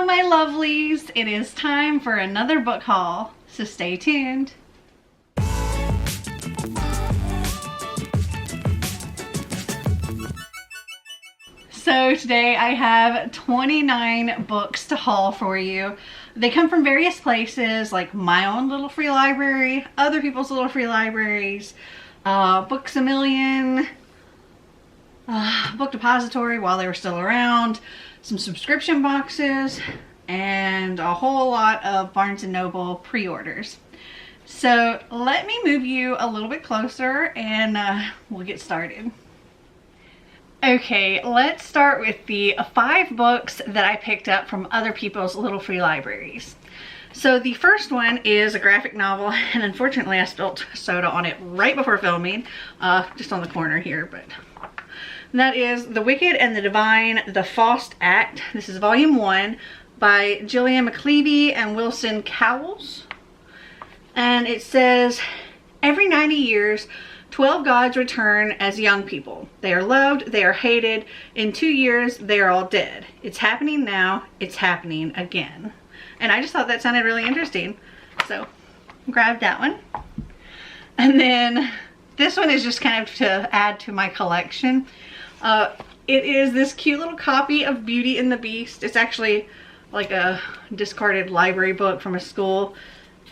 my lovelies, it is time for another book haul, so stay tuned. So today I have 29 books to haul for you. They come from various places, like my own little free library, other people's little free libraries, Books A Million, Book Depository while they were still around, some subscription boxes, and a whole lot of Barnes & Noble pre-orders. So let me move you a little bit closer and we'll get started. Okay, let's start with the 5 books that I picked up from other people's little free libraries. So the first one is a graphic novel, and unfortunately I spilled soda on it right before filming, just on the corner here, but that is The Wicked and the Divine, The Faust Act. This is volume 1 by Gillian McLeavy and Wilson Cowles. And it says, every 90 years, 12 gods return as young people. They are loved, they are hated. In 2 years, they are all dead. It's happening now, it's happening again. And I just thought that sounded really interesting. So, grab that one. And then, this one is just kind of to add to my collection. It is this cute little copy of Beauty and the Beast. It's actually like a discarded library book from a school.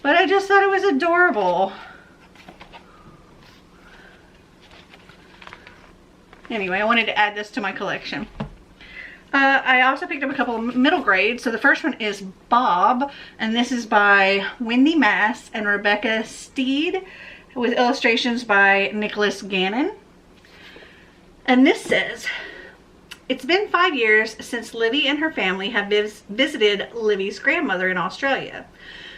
But I just thought it was adorable. Anyway, I wanted to add this to my collection. I also picked up a couple of middle grades. So the first one is Bob, and this is by Wendy Mass and Rebecca Steed, with illustrations by Nicholas Gannon. And this says, it's been 5 years since Livy and her family have visited Livy's grandmother in Australia.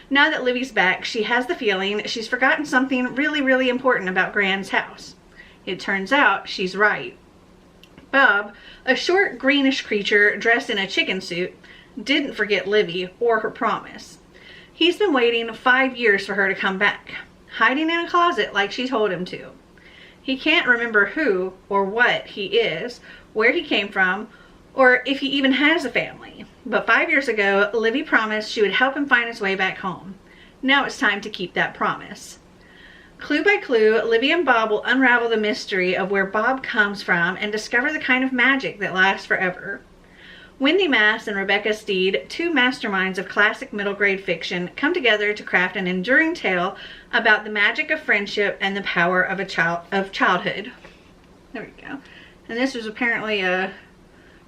Now that Livy's back, she has the feeling she's forgotten something really, really important about Gran's house. It turns out she's right. Bob, a short greenish creature dressed in a chicken suit, didn't forget Livy or her promise. He's been waiting 5 years for her to come back, hiding in a closet like she told him to. He can't remember who or what he is, where he came from, or if he even has a family. But 5 years ago, Livy promised she would help him find his way back home. Now it's time to keep that promise. Clue by clue, Livy and Bob will unravel the mystery of where Bob comes from and discover the kind of magic that lasts forever. Wendy Mass and Rebecca Steed, 2 masterminds of classic middle grade fiction, come together to craft an enduring tale about the magic of friendship and the power of childhood. There we go. And this was apparently a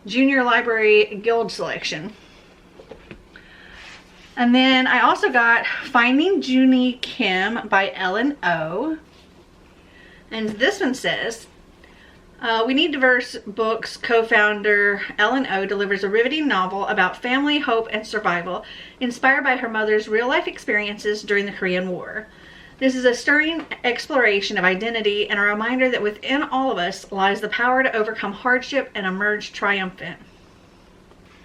junior library guild selection. And then I also got Finding Jun Kim by Ellen O. And this one says, We Need Diverse Books co-founder Ellen O delivers a riveting novel about family, hope, and survival, inspired by her mother's real-life experiences during the Korean War. This is a stirring exploration of identity and a reminder that within all of us lies the power to overcome hardship and emerge triumphant.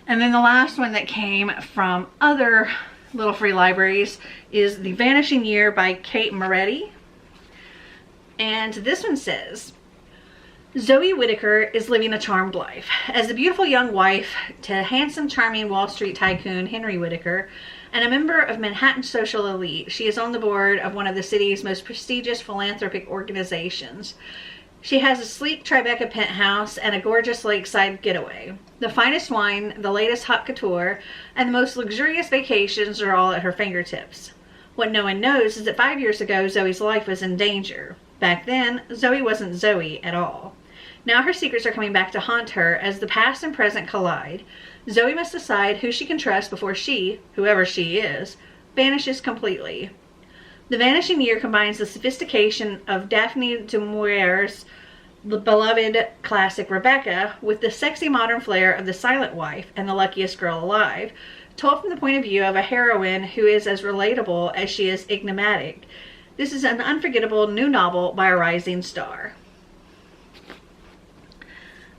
And then the last one that came from other little free libraries is The Vanishing Year by Kate Moretti. And this one says, Zoe Whitaker is living a charmed life. As a beautiful young wife to handsome, charming Wall Street tycoon Henry Whitaker, and a member of Manhattan's social elite, she is on the board of one of the city's most prestigious philanthropic organizations. She has a sleek Tribeca penthouse and a gorgeous lakeside getaway. The finest wine, the latest haute couture, and the most luxurious vacations are all at her fingertips. What no one knows is that 5 years ago, Zoe's life was in danger. Back then, Zoe wasn't Zoe at all. Now her secrets are coming back to haunt her as the past and present collide. Zoe must decide who she can trust before she, whoever she is, vanishes completely. The Vanishing Year combines the sophistication of Daphne du Maurier's beloved classic Rebecca with the sexy modern flair of The Silent Wife and The Luckiest Girl Alive, told from the point of view of a heroine who is as relatable as she is enigmatic. This is an unforgettable new novel by a rising star.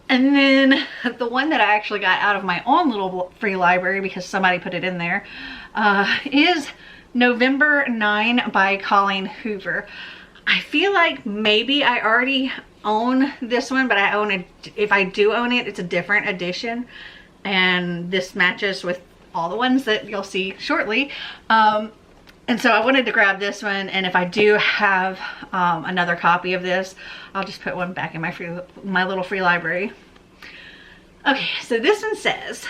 And then the one that I actually got out of my own little free library because somebody put it in there is November 9 by Colleen Hoover. I feel like maybe I already own this one, but I own it. If I do own it, it's a different edition, and this matches with all the ones that you'll see shortly. And so I wanted to grab this one, and if I do have another copy of this, I'll just put one back in my little free library. Okay, so this one says,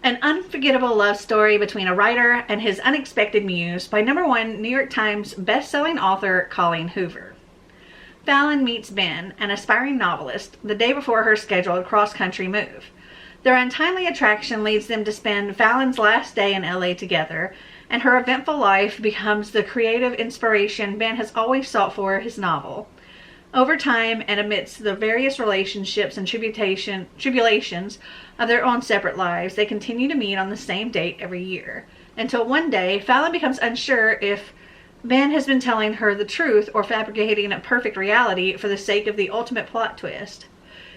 an unforgettable love story between a writer and his unexpected muse by #1 New York Times best-selling author Colleen Hoover. Fallon meets Ben, an aspiring novelist, the day before her scheduled cross-country move. Their untimely attraction leads them to spend Fallon's last day in LA together, and her eventful life becomes the creative inspiration Ben has always sought for his novel. Over time, and amidst the various relationships and tribulations of their own separate lives, they continue to meet on the same date every year, until one day, Fallon becomes unsure if Ben has been telling her the truth or fabricating a perfect reality for the sake of the ultimate plot twist.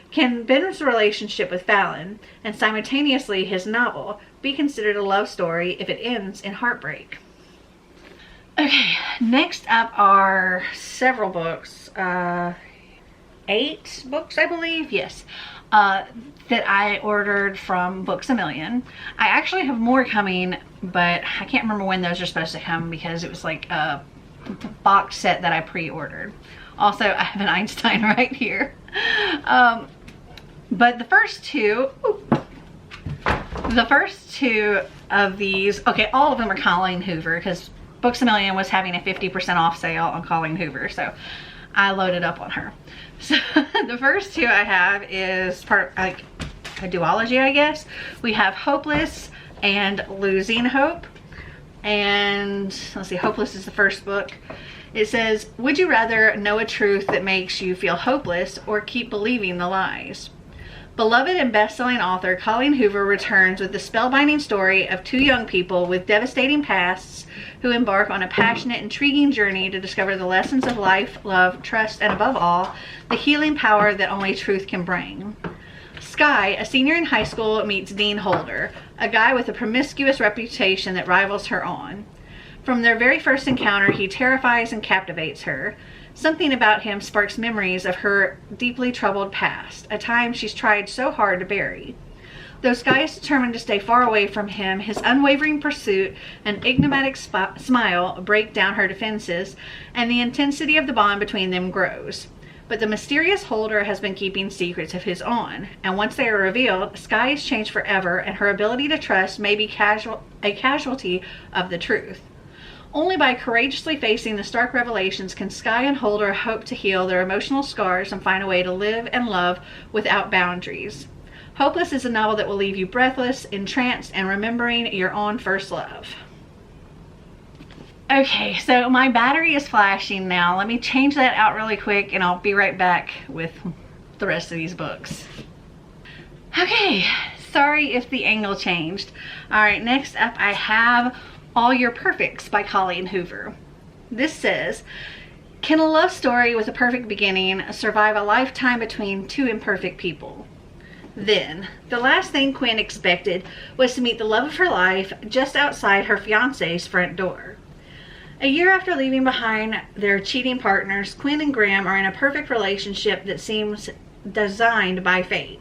Can Ben's relationship with Fallon, and simultaneously his novel, be considered a love story if it ends in heartbreak? Okay, next up are several books, 8 books I believe, yes, that I ordered from Books A Million. I actually have more coming, but I can't remember when those are supposed to come because it was like a box set that I pre-ordered. Also, I have an Einstein right here. But the first two of these, okay, all of them are Colleen Hoover because Books A Million was having a 50% off sale on Colleen Hoover, so I loaded up on her. So the first two I have is part like a duology, I guess. We have Hopeless and Losing Hope. And let's see, Hopeless is the first book. It says, would you rather know a truth that makes you feel hopeless or keep believing the lies? Beloved and best-selling author Colleen Hoover returns with the spellbinding story of 2 young people with devastating pasts who embark on a passionate, intriguing journey to discover the lessons of life, love, trust, and above all, the healing power that only truth can bring. Sky, a senior in high school, meets Dean Holder, a guy with a promiscuous reputation that rivals her own. From their very first encounter, he terrifies and captivates her. Something about him sparks memories of her deeply troubled past, a time she's tried so hard to bury. Though Sky is determined to stay far away from him, his unwavering pursuit and enigmatic smile break down her defenses, and the intensity of the bond between them grows. But the mysterious Holder has been keeping secrets of his own, and once they are revealed, Sky is changed forever, and her ability to trust may be a casualty of the truth. Only by courageously facing the stark revelations can Sky and Holder hope to heal their emotional scars and find a way to live and love without boundaries. Hopeless is a novel that will leave you breathless, entranced, and remembering your own first love. Okay, so my battery is flashing now. Let me change that out really quick and I'll be right back with the rest of these books. Okay, sorry if the angle changed. All right, next up I have All Your Perfects by Colleen Hoover. This says, can a love story with a perfect beginning survive a lifetime between 2 imperfect people? Then, the last thing Quinn expected was to meet the love of her life just outside her fiancé's front door. A year after leaving behind their cheating partners, Quinn and Graham are in a perfect relationship that seems designed by fate.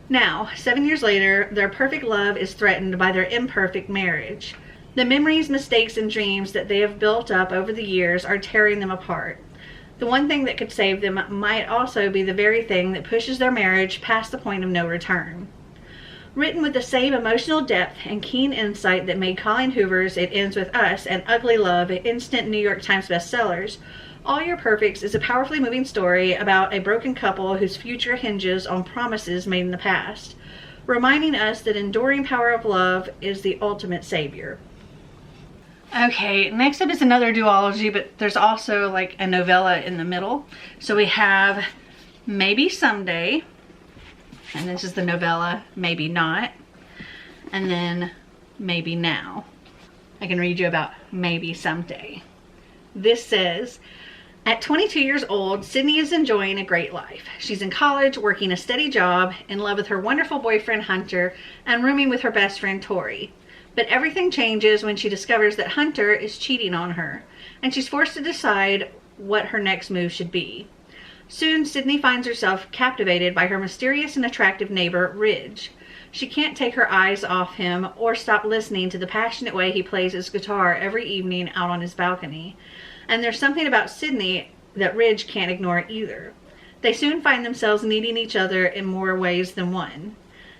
Now, 7 years later, their perfect love is threatened by their imperfect marriage. The memories, mistakes, and dreams that they have built up over the years are tearing them apart. The one thing that could save them might also be the very thing that pushes their marriage past the point of no return. Written with the same emotional depth and keen insight that made Colleen Hoover's It Ends With Us and Ugly Love instant New York Times bestsellers, All Your Perfects is a powerfully moving story about a broken couple whose future hinges on promises made in the past, reminding us that enduring power of love is the ultimate savior. Okay, next up is another duology, but there's also like a novella in the middle. So we have Maybe Someday, and this is the novella Maybe Not, and then Maybe Now. I can read you about Maybe Someday. This says, at 22 years old, Sydney is enjoying a great life. She's in college, working a steady job, in love with her wonderful boyfriend Hunter, and rooming with her best friend Tori. But everything changes when she discovers that Hunter is cheating on her, and she's forced to decide what her next move should be. Soon, Sydney finds herself captivated by her mysterious and attractive neighbor, Ridge. She can't take her eyes off him or stop listening to the passionate way he plays his guitar every evening out on his balcony. And there's something about Sydney that Ridge can't ignore either. They soon find themselves needing each other in more ways than one.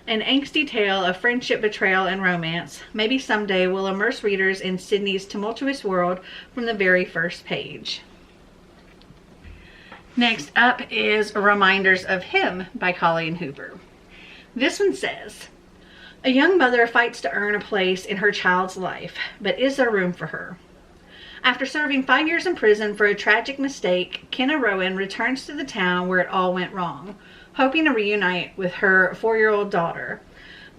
An angsty tale of friendship, betrayal, and romance maybe someday will immerse readers in Sydney's tumultuous world from the very first page. Next up is Reminders of Him by Colleen Hoover. This one says, a young mother fights to earn a place in her child's life, but is there room for her? After serving 5 years in prison for a tragic mistake, Kenna Rowan returns to the town where it all went wrong, hoping to reunite with her 4-year-old daughter.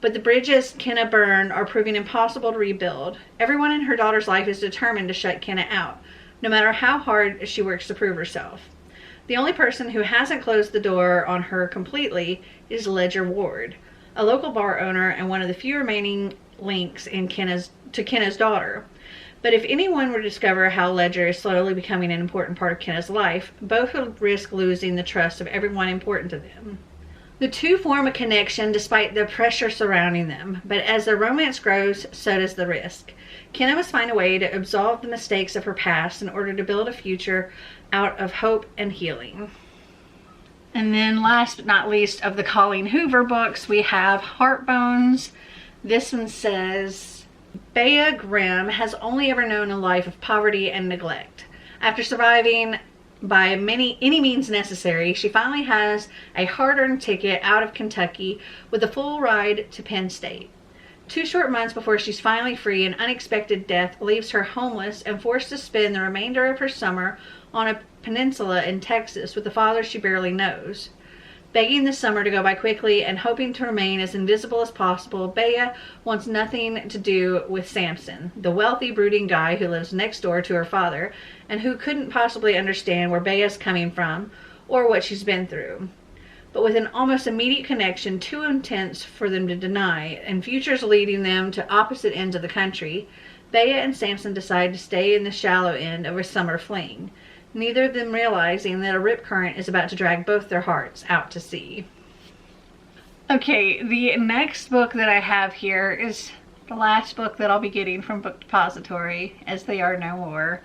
But the bridges Kenna burned are proving impossible to rebuild. Everyone in her daughter's life is determined to shut Kenna out, no matter how hard she works to prove herself. The only person who hasn't closed the door on her completely is Ledger Ward, a local bar owner and one of the few remaining links in Kenna's daughter. But if anyone were to discover how Ledger is slowly becoming an important part of Kenna's life, both would risk losing the trust of everyone important to them. The two form a connection despite the pressure surrounding them, but as their romance grows, so does the risk. Kenna must find a way to absolve the mistakes of her past in order to build a future out of hope and healing. And then last but not least of the Colleen Hoover books, we have Heartbones. This one says, Bea Grimm has only ever known a life of poverty and neglect. After surviving by any means necessary, she finally has a hard-earned ticket out of Kentucky with a full ride to Penn State. 2 short months before she's finally free, an unexpected death leaves her homeless and forced to spend the remainder of her summer on a peninsula in Texas with a father she barely knows. Begging the summer to go by quickly and hoping to remain as invisible as possible, Bea wants nothing to do with Samson, the wealthy, brooding guy who lives next door to her father and who couldn't possibly understand where Bea's coming from or what she's been through. But with an almost immediate connection too intense for them to deny and futures leading them to opposite ends of the country, Bea and Samson decide to stay in the shallow end of a summer fling, neither of them realizing that a rip current is about to drag both their hearts out to sea. Okay, the next book that I have here is the last book that I'll be getting from Book Depository, as they are no more.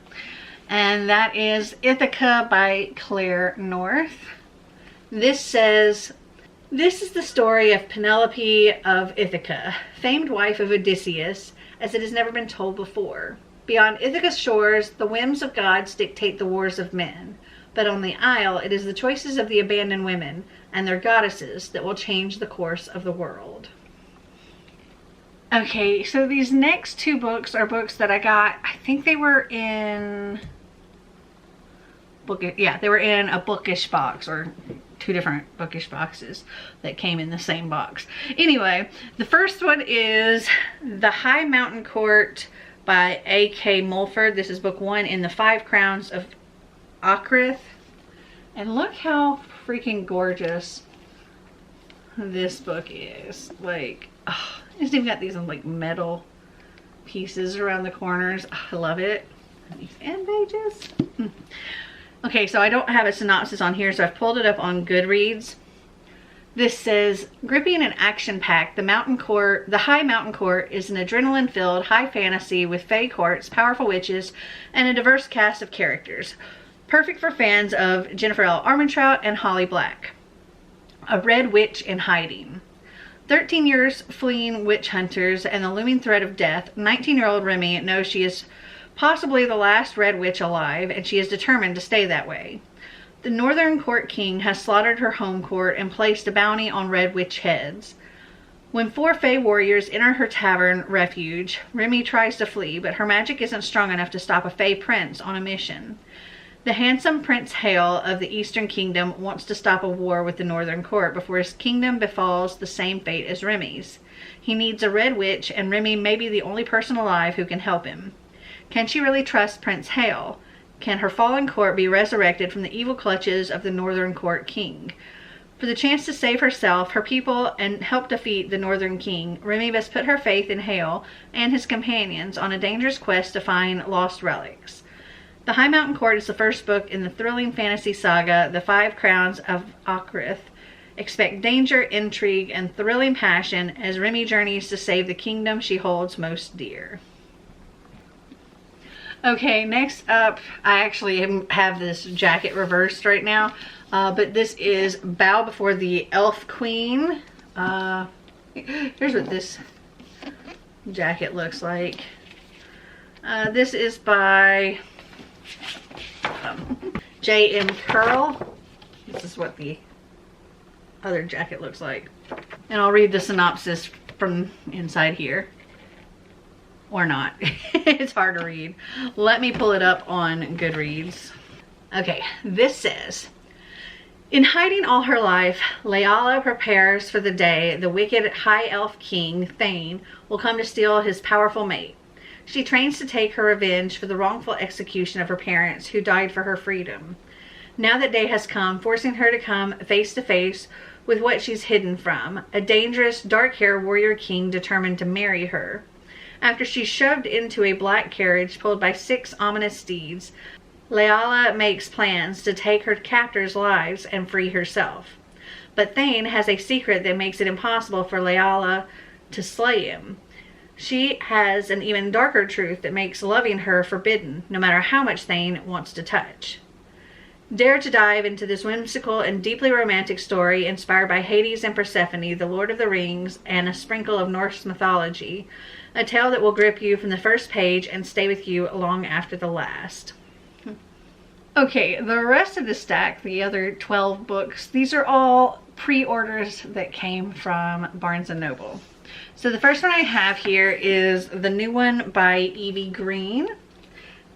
And that is Ithaca by Claire North. This says, this is the story of Penelope of Ithaca, famed wife of Odysseus, as it has never been told before. Beyond Ithaca's shores, the whims of gods dictate the wars of men. But on the Isle, it is the choices of the abandoned women and their goddesses that will change the course of the world. Okay, so these next 2 books are books that I got, I think they were in they were in a Bookish Box, or 2 different Bookish boxes that came in the same box. Anyway, the first one is The High Mountain Court by A.K. Mulford. This is book 1 in the 5 Crowns of Ocrith. And look how freaking gorgeous this book is. Like, oh, it's even got these like metal pieces around the corners. Oh, I love it. These end pages. Okay, so I don't have a synopsis on here, so I've pulled it up on Goodreads. This says, gripping and action-packed, the High Mountain Court is an adrenaline-filled high fantasy with fae courts, powerful witches, and a diverse cast of characters. Perfect for fans of Jennifer L. Armentrout and Holly Black. A red witch in hiding. 13 years fleeing witch hunters and the looming threat of death, 19-year-old Remy knows she is possibly the last red witch alive, and she is determined to stay that way. The Northern Court King has slaughtered her home court and placed a bounty on red witch heads. When 4 fae warriors enter her tavern refuge, Remy tries to flee, but her magic isn't strong enough to stop a fae prince on a mission. The handsome Prince Hale of the Eastern Kingdom wants to stop a war with the Northern Court before his kingdom befalls the same fate as Remy's. He needs a red witch, and Remy may be the only person alive who can help him. Can she really trust Prince Hale? Can her fallen court be resurrected from the evil clutches of the Northern Court King? For the chance to save herself, her people, and help defeat the Northern King, Remy must put her faith in Hale and his companions on a dangerous quest to find lost relics. The High Mountain Court is the first book in the thrilling fantasy saga, The 5 Crowns of Ocrith. Expect danger, intrigue, and thrilling passion as Remy journeys to save the kingdom she holds most dear. Okay, next up, I actually have this jacket reversed right now, but this is Bow Before the Elf Queen. Here's what this jacket looks like. This is by J.M. Curl. This is what the other jacket looks like. And I'll read the synopsis from inside here. Or not. It's hard to read. Let me pull it up on Goodreads. Okay, this says, in hiding all her life, Leala prepares for the day the wicked high elf king, Thane, will come to steal his powerful mate. She trains to take her revenge for the wrongful execution of her parents who died for her freedom. Now that day has come, forcing her to come face to face with what she's hidden from, a dangerous, dark-haired warrior king determined to marry her. After she's shoved into a black carriage pulled by 6 ominous steeds, Leala makes plans to take her captors' lives and free herself. But Thane has a secret that makes it impossible for Leala to slay him. She has an even darker truth that makes loving her forbidden, no matter how much Thane wants to touch. Dare to dive into this whimsical and deeply romantic story inspired by Hades and Persephone, the Lord of the Rings, and a sprinkle of Norse mythology. A tale that will grip you from the first page and stay with you long after the last. Okay, the rest of the stack, the other 12 books, these are all pre-orders that came from Barnes & Noble. So the first one I have here is the new one by Evie Green.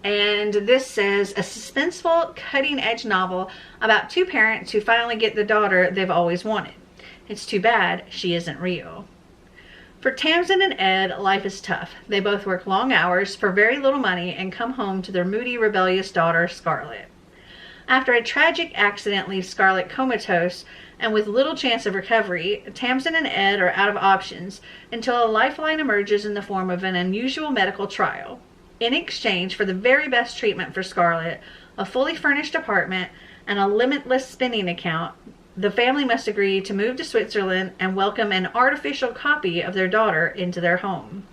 And this says, a suspenseful, cutting-edge novel about 2 parents who finally get the daughter they've always wanted. It's too bad she isn't real. For Tamsin and Ed, life is tough. They both work long hours for very little money and come home to their moody, rebellious daughter, Scarlet. After a tragic accident leaves Scarlet comatose and with little chance of recovery, Tamsin and Ed are out of options until a lifeline emerges in the form of an unusual medical trial. In exchange for the very best treatment for Scarlet, a fully furnished apartment, and a limitless spending account, the family must agree to move to Switzerland and welcome an artificial copy of their daughter into their home.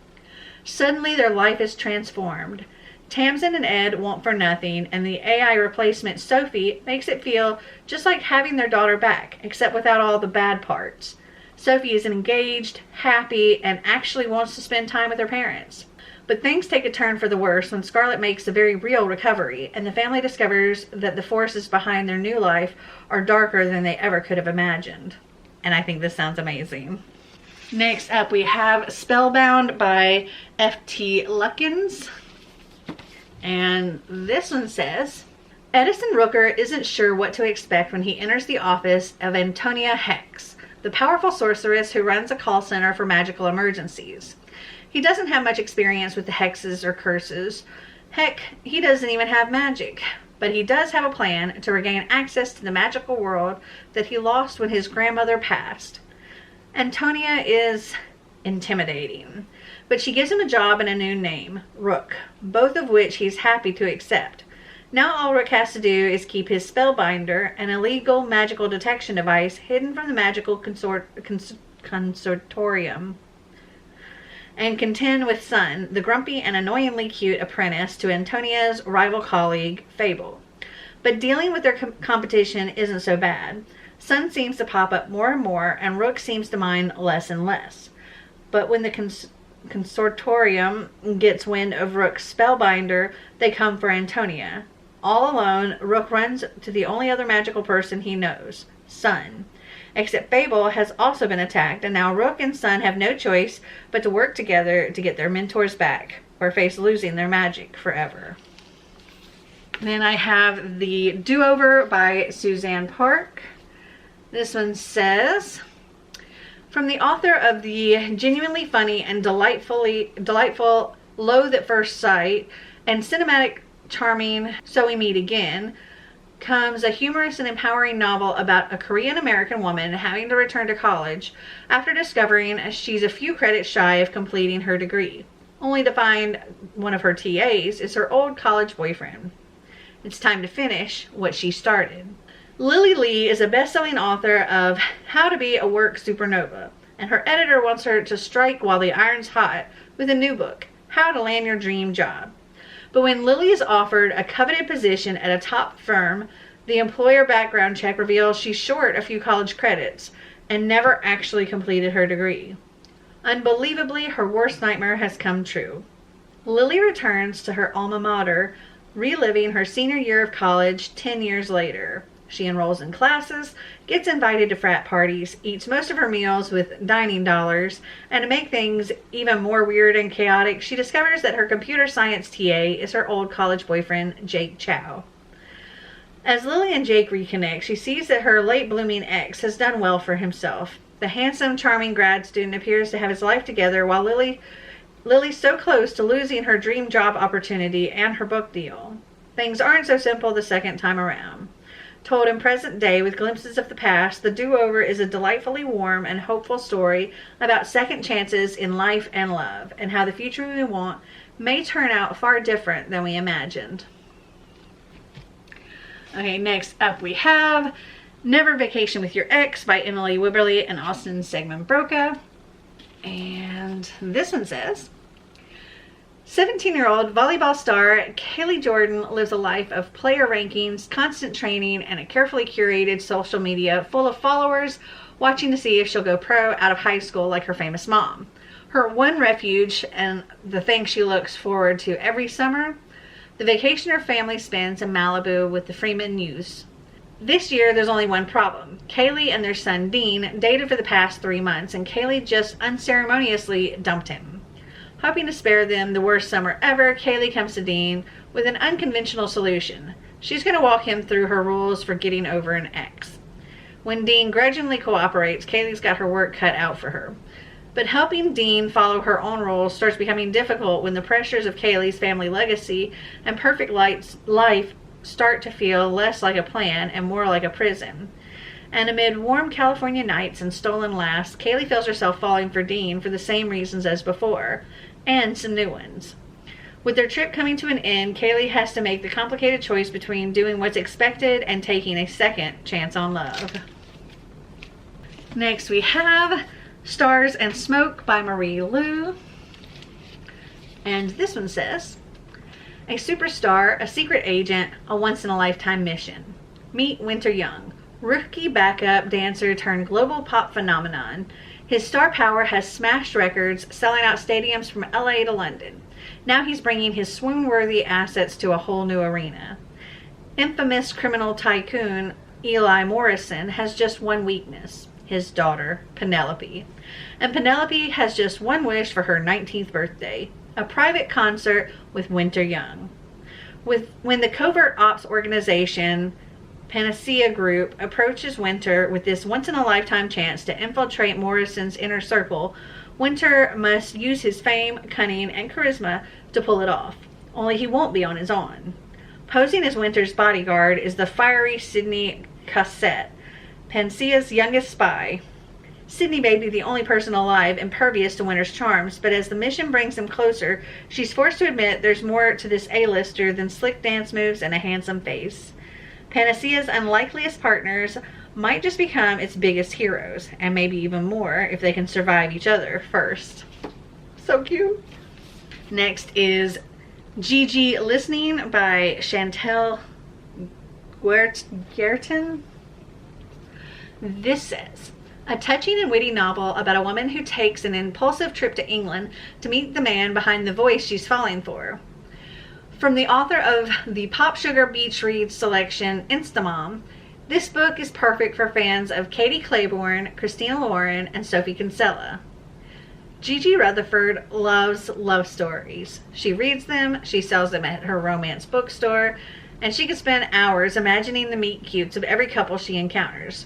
Suddenly, their life is transformed. Tamsin and Ed want for nothing, and the AI replacement, Sophie, makes it feel just like having their daughter back, except without all the bad parts. Sophie is engaged, happy, and actually wants to spend time with her parents. But things take a turn for the worse when Scarlet makes a very real recovery, and the family discovers that the forces behind their new life are darker than they ever could have imagined. And I think this sounds amazing. Next up, we have Spellbound by F.T. Luckins. And this one says, Edison Rooker isn't sure what to expect when he enters the office of Antonia Hex, the powerful sorceress who runs a call center for magical emergencies. He doesn't have much experience with the hexes or curses. Heck, he doesn't even have magic. But he does have a plan to regain access to the magical world that he lost when his grandmother passed. Antonia is intimidating, but she gives him a job and a new name, Rook, both of which he's happy to accept. Now all Rook has to do is keep his Spellbinder, an illegal magical detection device hidden from the magical consortium, and contend with Sun, the grumpy and annoyingly cute apprentice to Antonia's rival colleague, Fable. But dealing with their competition isn't so bad. Sun seems to pop up more and more, and Rook seems to mind less and less. But when the consortium gets wind of Rook's Spellbinder, they come for Antonia. All alone, Rook runs to the only other magical person he knows, Sun. Except Fable has also been attacked, and now Rook and Sun have no choice but to work together to get their mentors back, or face losing their magic forever. Then I have the DoOver by Suzanne Park. This one says, from the author of the genuinely funny and delightful Loathe at First Sight and cinematic charming So We Meet Again, comes a humorous and empowering novel about a Korean-American woman having to return to college after discovering she's a few credits shy of completing her degree, only to find one of her TAs is her old college boyfriend. It's time to finish what she started. Lily Lee is a best-selling author of How to Be a Work Supernova, and her editor wants her to strike while the iron's hot with a new book, How to Land Your Dream Job. But when Lily is offered a coveted position at a top firm, the employer background check reveals she's short a few college credits and never actually completed her degree. Unbelievably, her worst nightmare has come true. Lily returns to her alma mater, reliving her senior year of college 10 years later. She enrolls in classes, gets invited to frat parties, eats most of her meals with dining dollars, and to make things even more weird and chaotic, she discovers that her computer science TA is her old college boyfriend, Jake Chow. As Lily and Jake reconnect, she sees that her late-blooming ex has done well for himself. The handsome, charming grad student appears to have his life together, while Lily's so close to losing her dream job opportunity and her book deal. Things aren't so simple the second time around. Told in present day with glimpses of the past, The Do-Over is a delightfully warm and hopeful story about second chances in life and love, and how the future we want may turn out far different than we imagined. Okay, next up we have Never Vacation with Your Ex by Emily Wibberley and Austin Segman-Broca. And this one says, 17-year-old volleyball star Kaylee Jordan lives a life of player rankings, constant training, and a carefully curated social media full of followers watching to see if she'll go pro out of high school like her famous mom. Her one refuge and the thing she looks forward to every summer, the vacation her family spends in Malibu with the Freeman News. This year, there's only one problem. Kaylee and their son, Dean, dated for the past 3 months, and Kaylee just unceremoniously dumped him. Hoping to spare them the worst summer ever, Kaylee comes to Dean with an unconventional solution. She's going to walk him through her rules for getting over an ex. When Dean grudgingly cooperates, Kaylee's got her work cut out for her. But helping Dean follow her own rules starts becoming difficult when the pressures of Kaylee's family legacy and perfect life start to feel less like a plan and more like a prison. And amid warm California nights and stolen laughs, Kaylee feels herself falling for Dean for the same reasons as before, and some new ones. With their trip coming to an end, Kaylee has to make the complicated choice between doing what's expected and taking a second chance on love. Next we have Stars and Smoke by Marie Lu. And this one says, a superstar, a secret agent, a once-in-a-lifetime mission. Meet Winter Young, rookie backup dancer turned global pop phenomenon. His star power has smashed records, selling out stadiums from LA to London. Now he's bringing his swoon-worthy assets to a whole new arena. Infamous criminal tycoon Eli Morrison has just one weakness, his daughter, Penelope. And Penelope has just one wish for her 19th birthday, a private concert with Winter Young. When the covert ops organization Panacea Group approaches Winter with this once-in-a-lifetime chance to infiltrate Morrison's inner circle, Winter must use his fame, cunning, and charisma to pull it off. Only he won't be on his own. Posing as Winter's bodyguard is the fiery Sydney Cassette, Panacea's youngest spy. Sydney may be the only person alive impervious to Winter's charms, but as the mission brings him closer, she's forced to admit there's more to this A-lister than slick dance moves and a handsome face. Panacea's unlikeliest partners might just become its biggest heroes, and maybe even more if they can survive each other first. So cute. Next is Gigi Listening by Chantel Guertin. This says, a touching and witty novel about a woman who takes an impulsive trip to England to meet the man behind the voice she's falling for. From the author of the Pop Sugar Beach Reads selection, Instamom, this book is perfect for fans of Katie Claiborne, Christina Lauren, and Sophie Kinsella. Gigi Rutherford loves love stories. She reads them, she sells them at her romance bookstore, and she could spend hours imagining the meet-cutes of every couple she encounters.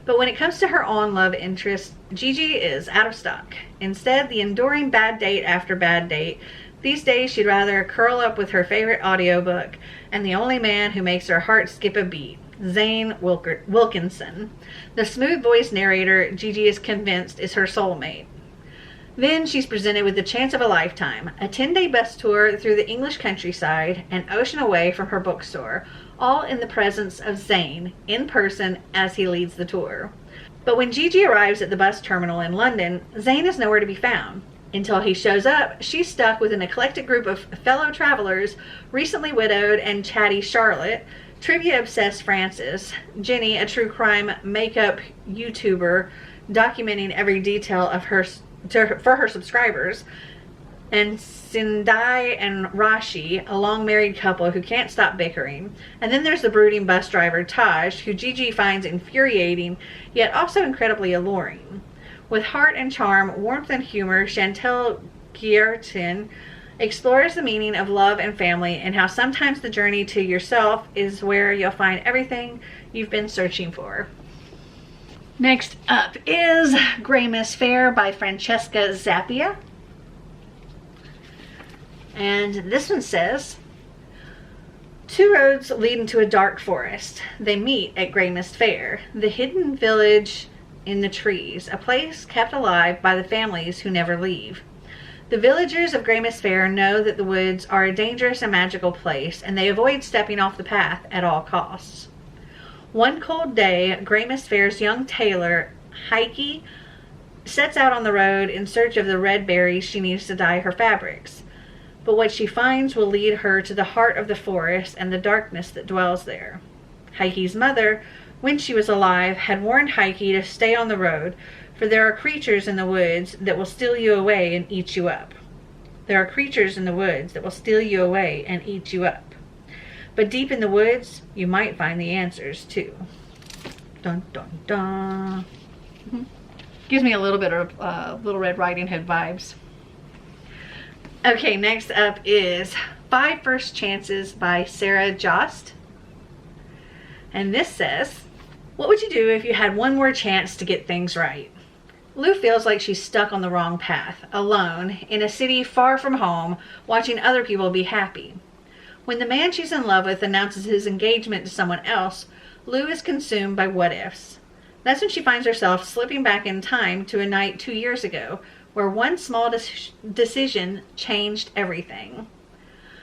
But when it comes to her own love interest, Gigi is out of stock. Instead, the enduring bad date after bad date. These days, she'd rather curl up with her favorite audiobook and the only man who makes her heart skip a beat, Zane Wilkinson. The smooth-voiced narrator Gigi is convinced is her soulmate. Then she's presented with the chance of a lifetime, a 10-day bus tour through the English countryside, an ocean away from her bookstore, all in the presence of Zane, in person as he leads the tour. But when Gigi arrives at the bus terminal in London, Zane is nowhere to be found. Until he shows up, she's stuck with an eclectic group of fellow travelers, recently widowed and chatty Charlotte, trivia-obsessed Frances, Jenny, a true crime makeup YouTuber documenting every detail of for her subscribers, and Sindai and Rashi, a long-married couple who can't stop bickering. And then there's the brooding bus driver, Taj, who Gigi finds infuriating, yet also incredibly alluring. With heart and charm, warmth and humor, Chantal Guillertin explores the meaning of love and family and how sometimes the journey to yourself is where you'll find everything you've been searching for. Next up is Grey Miss Fair by Francesca Zappia. And this one says, two roads lead into a dark forest. They meet at Grey Mist Fair, the hidden village in the trees, a place kept alive by the families who never leave. The villagers of Grey Mist Fair know that the woods are a dangerous and magical place, and they avoid stepping off the path at all costs. One cold day, Grey Mist Fair's young tailor, Heike, sets out on the road in search of the red berries she needs to dye her fabrics. But what she finds will lead her to the heart of the forest and the darkness that dwells there. Heike's mother, when she was alive, had warned Heike to stay on the road, for there are creatures in the woods that will steal you away and eat you up. There are creatures in the woods that will steal you away and eat you up. But deep in the woods, you might find the answers too. Dun dun dun. Gives me a little bit of Little Red Riding Hood vibes. Okay, next up is 5 First Chances by Sarah Jost. And this says, what would you do if you had one more chance to get things right? Lou feels like she's stuck on the wrong path, alone, in a city far from home, watching other people be happy. When the man she's in love with announces his engagement to someone else, Lou is consumed by what-ifs. That's when she finds herself slipping back in time to a night 2 years ago, where one small decision changed everything.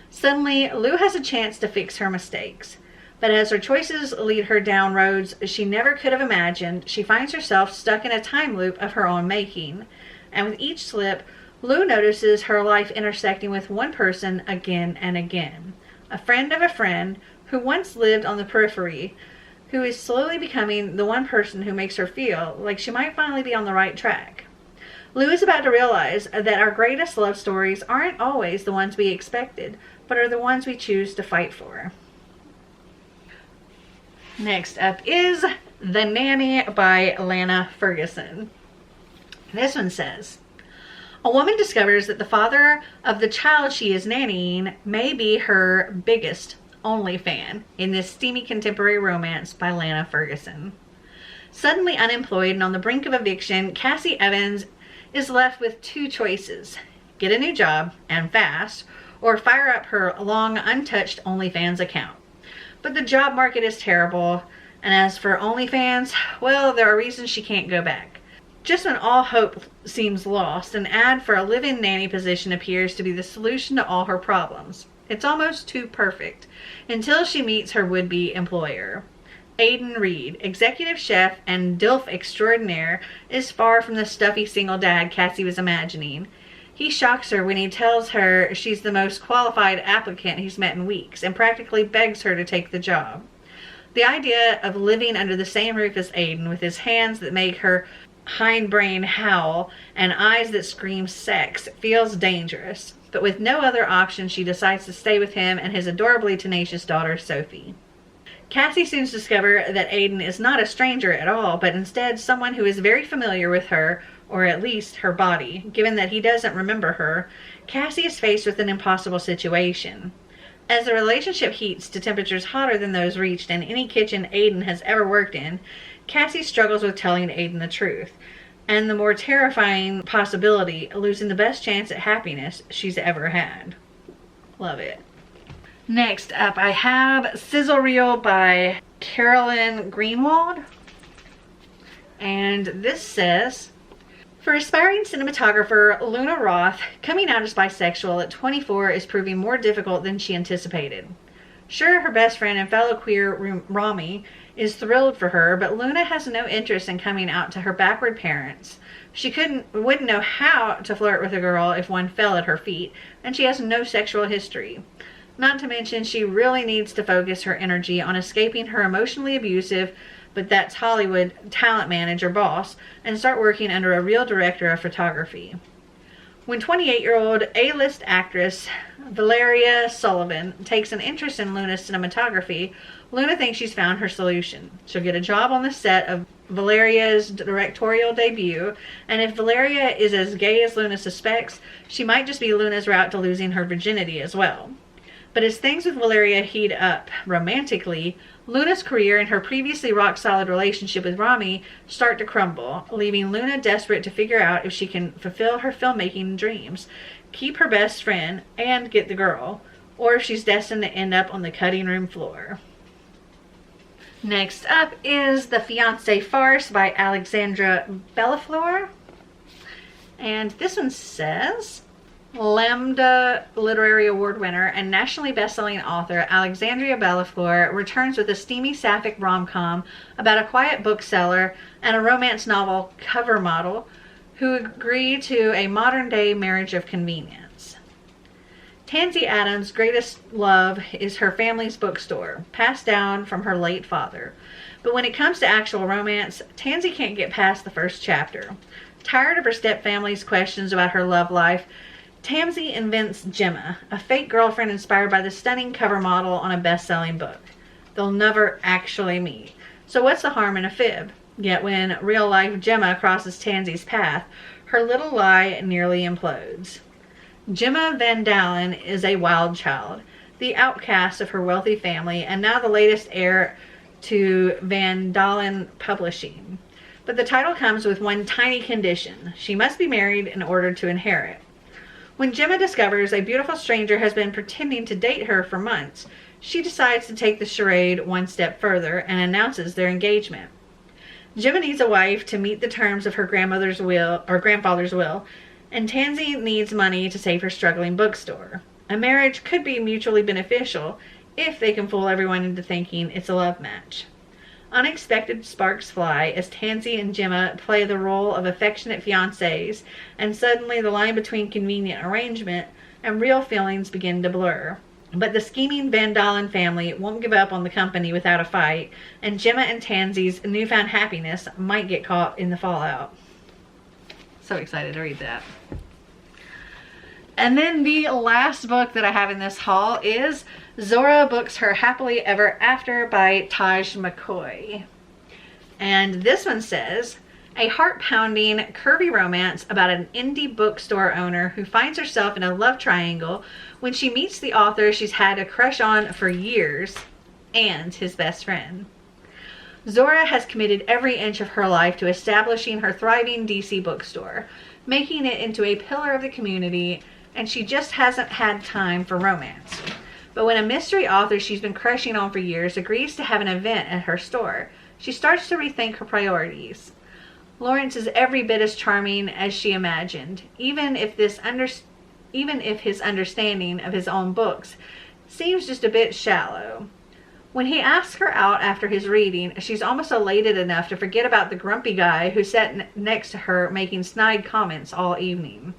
Suddenly, Lou has a chance to fix her mistakes. But as her choices lead her down roads she never could have imagined, she finds herself stuck in a time loop of her own making. And with each slip, Lou notices her life intersecting with one person again and again. A friend of a friend who once lived on the periphery, who is slowly becoming the one person who makes her feel like she might finally be on the right track. Lou is about to realize that our greatest love stories aren't always the ones we expected, but are the ones we choose to fight for. Next up is The Nanny by Lana Ferguson. This one says, a woman discovers that the father of the child she is nannying may be her biggest, only fan in this steamy contemporary romance by Lana Ferguson. Suddenly unemployed and on the brink of eviction, Cassie Evans is left with 2 choices: get a new job, and fast, or fire up her long untouched OnlyFans account. But the job market is terrible, and as for OnlyFans, well, there are reasons she can't go back. Just when all hope seems lost, an ad for a live-in nanny position appears to be the solution to all her problems. It's almost too perfect, until she meets her would-be employer. Aidan Reed, executive chef and DILF extraordinaire, is far from the stuffy single dad Cassie was imagining. He shocks her when he tells her she's the most qualified applicant he's met in weeks and practically begs her to take the job. The idea of living under the same roof as Aidan, with his hands that make her hindbrain howl and eyes that scream sex, feels dangerous. But with no other option, she decides to stay with him and his adorably tenacious daughter, Sophie. Cassie soon discovers that Aidan is not a stranger at all, but instead someone who is very familiar with her, or at least her body. Given that he doesn't remember her, Cassie is faced with an impossible situation. As the relationship heats to temperatures hotter than those reached in any kitchen Aidan has ever worked in, Cassie struggles with telling Aidan the truth, and the more terrifying possibility, losing the best chance at happiness she's ever had. Love it. Next up, I have Sizzle Reel by Carolyn Greenwald. And this says, for aspiring cinematographer Luna Roth, coming out as bisexual at 24 is proving more difficult than she anticipated. Sure, her best friend and fellow queer Rami is thrilled for her, but Luna has no interest in coming out to her backward parents. She wouldn't know how to flirt with a girl if one fell at her feet, and she has no sexual history. Not to mention, she really needs to focus her energy on escaping her emotionally abusive, but that's Hollywood, talent manager boss, and start working under a real director of photography. When 28-year-old A-list actress Valeria Sullivan takes an interest in Luna's cinematography, Luna thinks she's found her solution. She'll get a job on the set of Valeria's directorial debut, and if Valeria is as gay as Luna suspects, she might just be Luna's route to losing her virginity as well. But as things with Valeria heat up romantically, Luna's career and her previously rock-solid relationship with Rami start to crumble, leaving Luna desperate to figure out if she can fulfill her filmmaking dreams, keep her best friend, and get the girl, or if she's destined to end up on the cutting room floor. Next up is The Fiancé Farce by Alexandra Bellafleur. And this one says, Lambda Literary Award winner and nationally best-selling author Alexandria Bellafleur returns with a steamy sapphic rom-com about a quiet bookseller and a romance novel cover model who agree to a modern-day marriage of convenience. Tansy Adams' greatest love is her family's bookstore, passed down from her late father. But when it comes to actual romance, Tansy can't get past the first chapter. Tired of her stepfamily's questions about her love life, Tansy invents Gemma, a fake girlfriend inspired by the stunning cover model on a best-selling book. They'll never actually meet. So what's the harm in a fib? Yet when real-life Gemma crosses Tansy's path, her little lie nearly implodes. Gemma Van Dalen is a wild child, the outcast of her wealthy family, and now the latest heir to Van Dalen Publishing. But the title comes with one tiny condition. She must be married in order to inherit. When Gemma discovers a beautiful stranger has been pretending to date her for months, she decides to take the charade one step further and announces their engagement. Gemma needs a wife to meet the terms of her grandfather's will, and Tansy needs money to save her struggling bookstore. A marriage could be mutually beneficial if they can fool everyone into thinking it's a love match. Unexpected sparks fly as Tansy and Gemma play the role of affectionate fiancés, and suddenly the line between convenient arrangement and real feelings begin to blur. But the scheming Van Dalen family won't give up on the company without a fight, and Gemma and Tansy's newfound happiness might get caught in the fallout. So excited to read that. And then the last book that I have in this haul is Zora Books Her Happily Ever After by Taj McCoy. And this one says, a heart-pounding, curvy romance about an indie bookstore owner who finds herself in a love triangle when she meets the author she's had a crush on for years and his best friend. Zora has committed every inch of her life to establishing her thriving DC bookstore, making it into a pillar of the community, and she just hasn't had time for romance. But when a mystery author she's been crushing on for years agrees to have an event at her store, she starts to rethink her priorities. Lawrence is every bit as charming as she imagined, even if his understanding of his own books seems just a bit shallow. When he asks her out after his reading, she's almost elated enough to forget about the grumpy guy who sat next to her making snide comments all evening.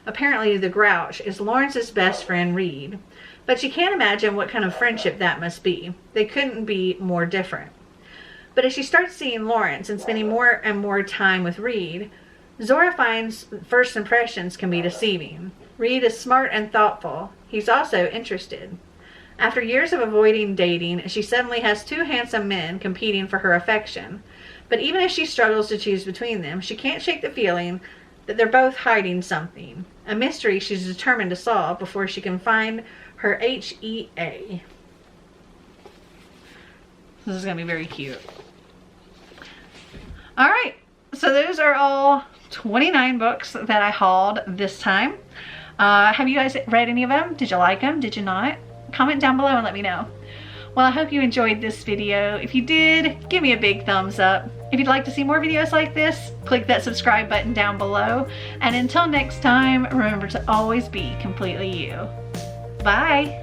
Apparently, the grouch is Lawrence's best friend, Reed. But she can't imagine what kind of friendship that must be. They couldn't be more different. But as she starts seeing Lawrence and spending more and more time with Reed, Zora finds first impressions can be deceiving. Reed is smart and thoughtful. He's also interested. After years of avoiding dating, she suddenly has two handsome men competing for her affection. But even as she struggles to choose between them, she can't shake the feeling that they're both hiding something. A mystery she's determined to solve before she can find her HEA. This is going to be very cute. Alright, so those are all 29 books that I hauled this time. Have you guys read any of them? Did you like them? Did you not? Comment down below and let me know. Well, I hope you enjoyed this video. If you did, give me a big thumbs up. If you'd like to see more videos like this, click that subscribe button down below. And until next time, remember to always be completely you. Bye!